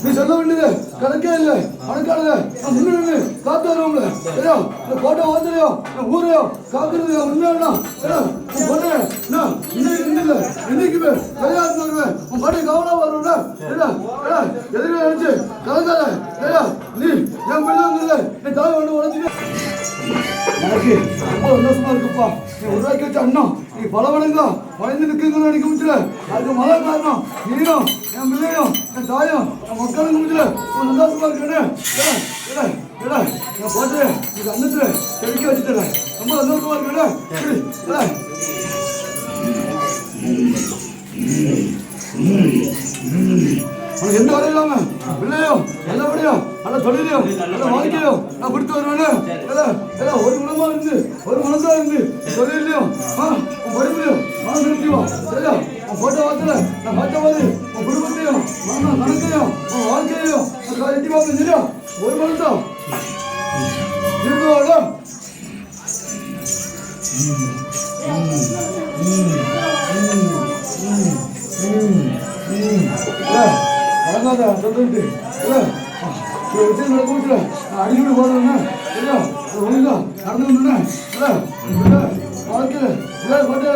நீ சொல்ல வேண்டியது கணக்கே இல்லை கணக்கானது நான் முன்னாடி காத்து வருவோம்ல சரியா இந்த கோட்டை ஓத்துலையோ ஊரையோ காக்குறது உண்மையா பொண்ணு இன்னைக்கு இல்லை இன்னைக்குமே கல்யாணம் வருவேன் உன் பாட்டி கவனம் வரும்ல எதுவுமே நினைச்சு கலந்தாத சரியா நீ என் பிள்ளை இல்லை நீ தலை ஒன்று உழைச்சிட்டு எனக்கு ரொம்ப சந்தோஷமா இருக்குப்பா நீ உருவாக்கி வச்ச அண்ணன் நீ பல மடங்கா வளைந்து நிற்கிறீங்கன்னு நினைக்க முடியல அதுக்கு முதல் காரணம் நீயும் என் பிள்ளையும் என் தாயும் என் மக்களுக்கு முடியல சந்தோஷமா இருக்கேன் நான் போட்டு இது அன்னத்துல தெளிக்க வச்சுட்டேன் ரொம்ப சந்தோஷமா இருக்கேன் உனக்கு எந்த வரையும் இல்லாம பிள்ளையோ நல்லபடியோ நல்ல தொழிலையும் நல்ல வாழ்க்கையோ நான் கொடுத்து வருவேன் ஒரு குணமா இருந்து ஒரு மனசா இருந்து தொழிலையும் படிப்புலையும் மனம் நிறுத்தியும் சரியா உன் போட்ட வார்த்தையில நான் பார்த்த போது உன் குடும்பத்தையும் கணக்கையும் உன் வாழ்க்கையையும் எட்டி பார்க்க சரியா ஒரு மனசா இருக்குவாங்க வணங்காத சொல்லிட்டு விஷயம் நடக்க அடிக்கடி போடுறேன்னா சரியா ஒழுங்கா நடந்து வாழ்க்கையில் போட்டு